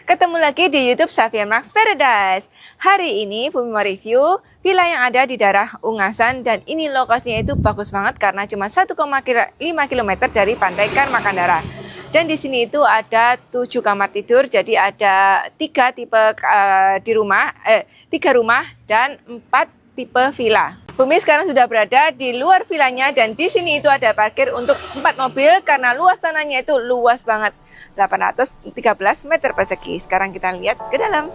Ketemu lagi di YouTube Safia Max Paradise. Hari ini Fumi mau review villa yang ada di daerah Ungasan, dan ini lokasinya itu bagus banget karena cuma 1,5 km dari Pantai Karmakandara. Dan di sini itu ada 7 kamar tidur, jadi ada 3 tipe di rumah, 3 rumah dan 4 tipe villa. Fumi sekarang sudah berada di luar villanya, dan di sini itu ada parkir untuk 4 mobil karena luas tanahnya itu luas banget. 813 meter persegi. Sekarang kita lihat ke dalam.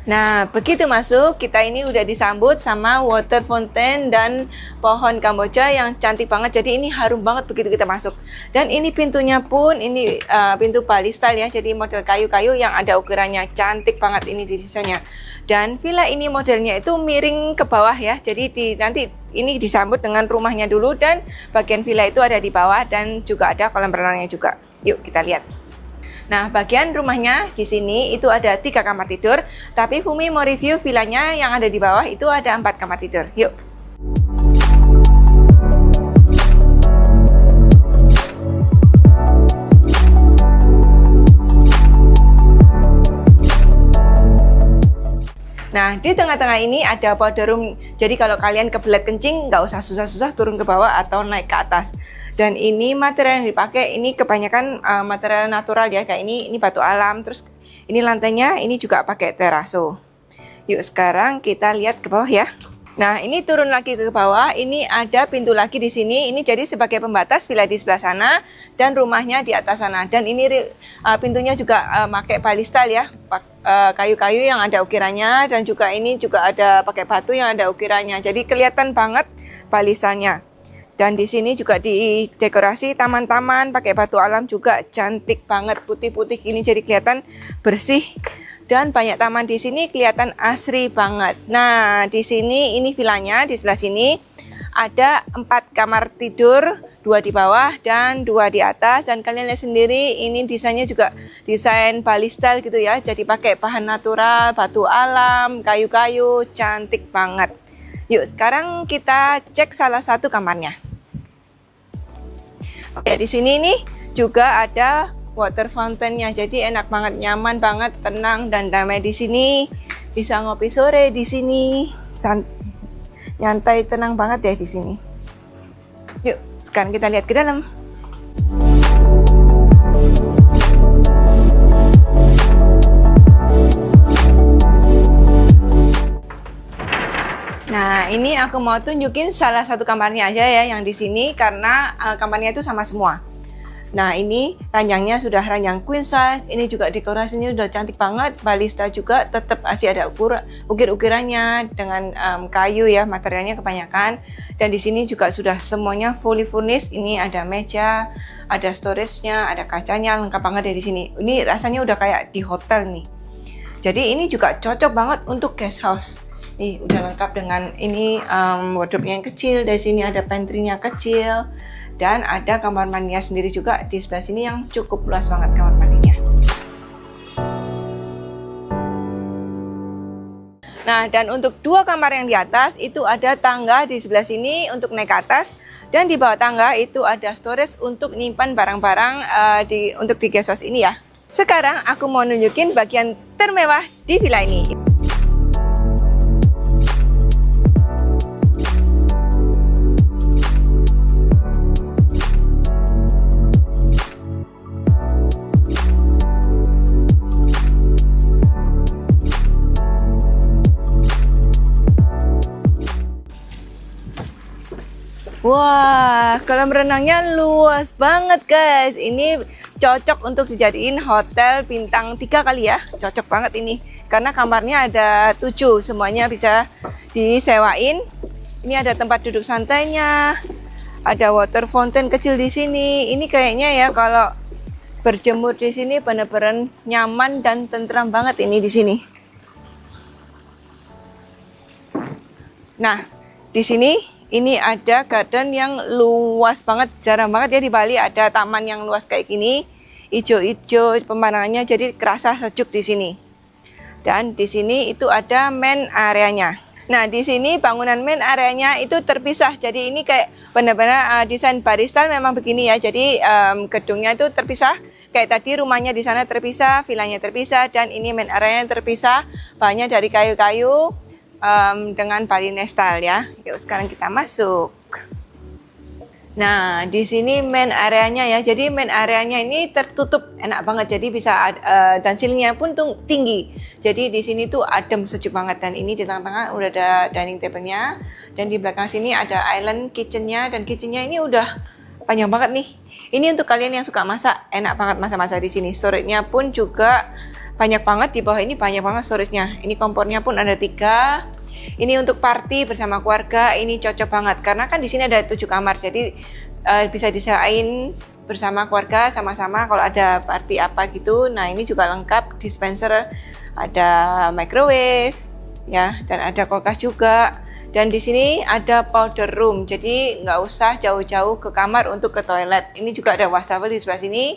Nah, begitu masuk, kita ini udah disambut sama water fountain dan pohon Kamboja yang cantik banget. Jadi ini harum banget begitu kita masuk. Dan ini pintunya pun, ini pintu Bali style ya. Jadi model kayu-kayu yang ada ukirannya. Cantik banget ini di desainnya. Dan villa ini modelnya itu miring ke bawah ya. Jadi nanti ini disambut dengan rumahnya dulu, dan bagian villa itu ada di bawah, dan juga ada kolam renangnya juga. Yuk kita lihat. Nah, bagian rumahnya di sini itu ada 3 kamar tidur, tapi Fumi mau review villanya yang ada di bawah itu ada 4 kamar tidur. Yuk. Nah, di tengah-tengah ini ada powder room. Jadi kalau kalian kebelet kencing, nggak usah susah-susah turun ke bawah atau naik ke atas. Dan ini material yang dipakai, ini kebanyakan material natural ya. Kayak ini batu alam. Terus ini lantainya, ini juga pakai teraso. Yuk sekarang kita lihat ke bawah ya. Nah, ini turun lagi ke bawah. Ini ada pintu lagi di sini. Ini jadi sebagai pembatas villa di sebelah sana dan rumahnya di atas sana. Dan ini pintunya juga pakai Bali style ya. Kayu-kayu yang ada ukirannya, dan juga ini juga ada pakai batu yang ada ukirannya. Jadi kelihatan banget balisannya. Dan di sini juga didekorasi taman-taman pakai batu alam juga cantik banget, putih-putih ini, jadi kelihatan bersih. Dan banyak taman di sini, kelihatan asri banget. Nah, di sini ini villanya di sebelah sini ada 4 kamar tidur, 2 di bawah dan 2 di atas. Dan kalian lihat sendiri, ini desainnya juga desain Bali style gitu ya. Jadi pakai bahan natural, batu alam, kayu-kayu, cantik banget. Yuk sekarang kita cek salah satu kamarnya. Oke, di sini nih juga ada water fountainnya. Jadi enak banget, nyaman banget, tenang dan damai di sini. Bisa ngopi sore di sini. Nyantai, tenang banget ya di sini. Yuk, sekarang kita lihat ke dalam. Nah, ini aku mau tunjukin salah satu kamarnya aja ya yang di sini, karena kamarnya itu sama semua. Nah, ini ranjangnya sudah ranjang queen size. Ini juga dekorasinya udah cantik banget. Balista juga tetap masih ada ukir-ukirannya dengan kayu ya, materialnya kebanyakan. Dan di sini juga sudah semuanya fully furnished. Ini ada meja, ada storage-nya, ada kacanya, lengkap banget ya di sini. Ini rasanya udah kayak di hotel nih. Jadi ini juga cocok banget untuk guest house. Nih udah lengkap dengan ini wardrobe-nya yang kecil. Dari sini ada pantry-nya kecil. Dan ada kamar mandinya sendiri juga di sebelah sini yang cukup luas banget kamar mandinya. Nah, dan untuk 2 kamar yang di atas itu ada tangga di sebelah sini untuk naik ke atas. Dan di bawah tangga itu ada storage untuk nyimpan barang-barang untuk di guest house ini ya. Sekarang aku mau nunjukin bagian termewah di villa ini. Wah, kolam renangnya luas banget guys. Ini cocok untuk dijadiin hotel bintang 3 kali ya. Cocok banget ini. Karena kamarnya ada 7, semuanya bisa disewain. Ini ada tempat duduk santainya. Ada water fountain kecil di sini. Ini kayaknya ya kalau berjemur di sini benar-benar nyaman dan tentram banget ini di sini. Nah, di sini ini ada garden yang luas banget, jarang banget ya di Bali ada taman yang luas kayak gini, hijau-hijau pemandangannya, jadi kerasa sejuk di sini. Dan di sini itu ada main areanya. Nah, di sini bangunan main areanya itu terpisah. Jadi ini kayak benar-benar desain Bali style memang begini ya. Jadi gedungnya itu terpisah. Kayak tadi rumahnya di sana terpisah, vilanya terpisah, dan ini main areanya terpisah. Bahannya dari kayu-kayu dengan Bali style ya. Yuk sekarang kita masuk. Nah, di sini main areanya ya. Jadi main areanya ini tertutup, enak banget. Jadi bisa dan ceilingnya pun tuh tinggi. Jadi di sini tuh adem, sejuk banget. Dan ini di tengah-tengah udah ada dining table-nya. Dan di belakang sini ada island kitchen-nya, dan kitchen-nya ini udah panjang banget nih. Ini untuk kalian yang suka masak, enak banget masak-masak di sini. Storage-nya pun juga banyak banget, di bawah ini banyak banget storage-nya. Ini kompornya pun ada 3. Ini untuk party bersama keluarga, ini cocok banget karena kan di sini ada 7 kamar, jadi bisa disediain bersama keluarga sama-sama kalau ada party apa gitu. Nah, ini juga lengkap, dispenser, ada microwave ya, dan ada kulkas juga. Dan di sini ada powder room, jadi nggak usah jauh-jauh ke kamar untuk ke toilet. Ini juga ada wastafel di sebelah sini.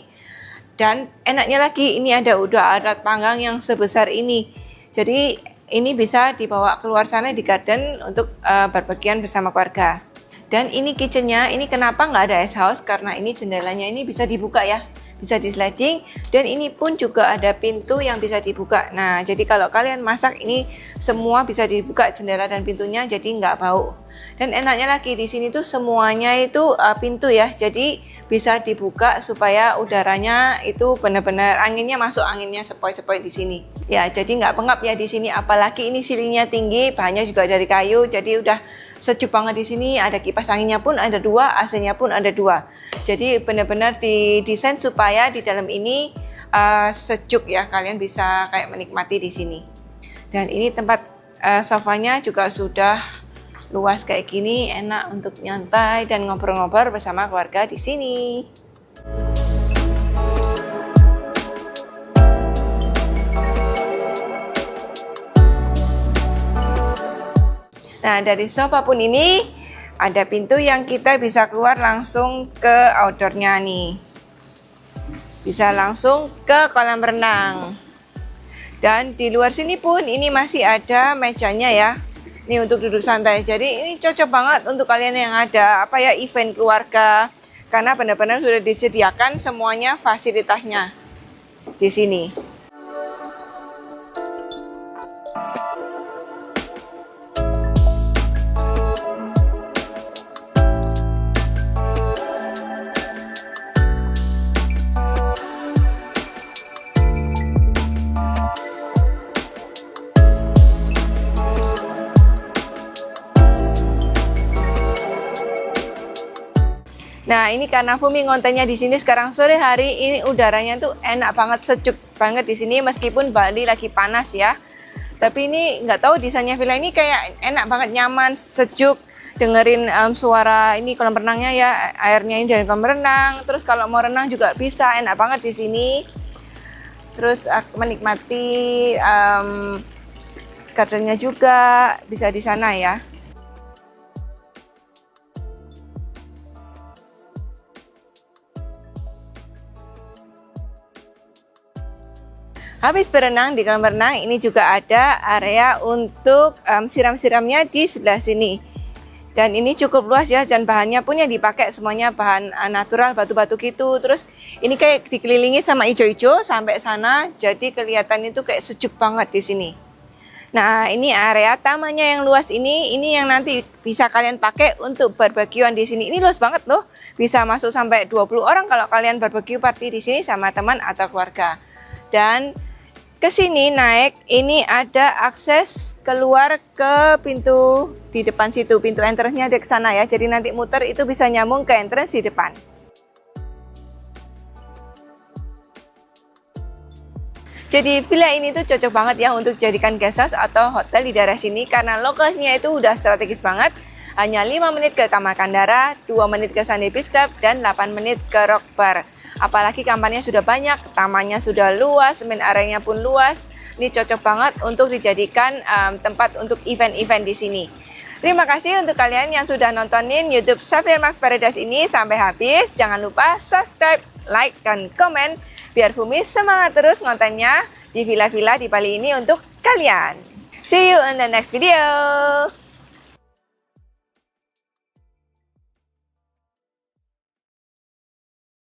Dan enaknya lagi, ini udah alat panggang yang sebesar ini. Jadi ini bisa dibawa keluar sana di garden untuk barbekyuan bersama keluarga. Dan ini kitchennya, ini kenapa nggak ada ice house? Karena ini jendelanya ini bisa dibuka ya, bisa di sliding. Dan ini pun juga ada pintu yang bisa dibuka. Nah, jadi kalau kalian masak ini semua bisa dibuka jendela dan pintunya, jadi nggak bau. Dan enaknya lagi di sini tuh semuanya itu pintu ya, jadi bisa dibuka supaya udaranya itu benar-benar anginnya masuk, anginnya sepoi-sepoi di sini. Ya, jadi nggak pengap ya di sini. Apalagi ini ceilingnya tinggi, bahannya juga dari kayu, jadi udah sejuk banget di sini. Ada kipas anginnya pun ada 2, AC-nya pun ada 2. Jadi benar-benar didesain supaya di dalam ini sejuk ya, kalian bisa kayak menikmati di sini. Dan ini tempat sofanya juga sudah luas kayak gini, enak untuk nyantai dan ngobrol-ngobrol bersama keluarga di sini. Nah, dari sofa pun ini ada pintu yang kita bisa keluar langsung ke outdoornya nih. Bisa langsung ke kolam renang. Dan di luar sini pun ini masih ada mejanya ya. Ini untuk duduk santai. Jadi ini cocok banget untuk kalian yang ada event keluarga, karena benar-benar sudah disediakan semuanya fasilitasnya di sini. Nah, ini karena Fumi ngontennya di sini sekarang sore hari, ini udaranya tuh enak banget, sejuk banget di sini meskipun Bali lagi panas ya. Tapi ini nggak tahu desainnya villa ini kayak enak banget, nyaman, sejuk, dengerin suara ini kolam renangnya ya, airnya ini dari kolam renang. Terus kalau mau renang juga bisa, enak banget di sini. Terus menikmati gardennya juga bisa di sana ya. Habis berenang di kolam renang, ini juga ada area untuk siram-siramnya di sebelah sini. Dan ini cukup luas ya, dan bahannya pun yang dipakai semuanya bahan natural, batu-batu gitu. Terus ini kayak dikelilingi sama hijau-hijau sampai sana, jadi kelihatan itu kayak sejuk banget di sini. Nah, ini area tamannya yang luas ini yang nanti bisa kalian pakai untuk barbekyuan di sini. Ini luas banget loh, bisa masuk sampai 20 orang kalau kalian barbecue party di sini sama teman atau keluarga. Dan ke sini naik, ini ada akses keluar ke pintu di depan situ. Pintu entrance-nya ada ke sana ya. Jadi nanti muter itu bisa nyambung ke entrance di depan. Jadi villa ini tuh cocok banget ya untuk jadikan guest house atau hotel di daerah sini karena lokasinya itu udah strategis banget. Hanya 5 menit ke Kamar Kandara, 2 menit ke Sunday Beach Club, dan 8 menit ke Rock Bar. Apalagi kamarnya sudah banyak, tamannya sudah luas, main areanya pun luas. Ini cocok banget untuk dijadikan tempat untuk event-event di sini. Terima kasih untuk kalian yang sudah nontonin YouTube Xavier Max Paradise ini sampai habis. Jangan lupa subscribe, like, dan komen biar Bumi semangat terus ngontennya di villa-villa di Bali ini untuk kalian. See you in the next video.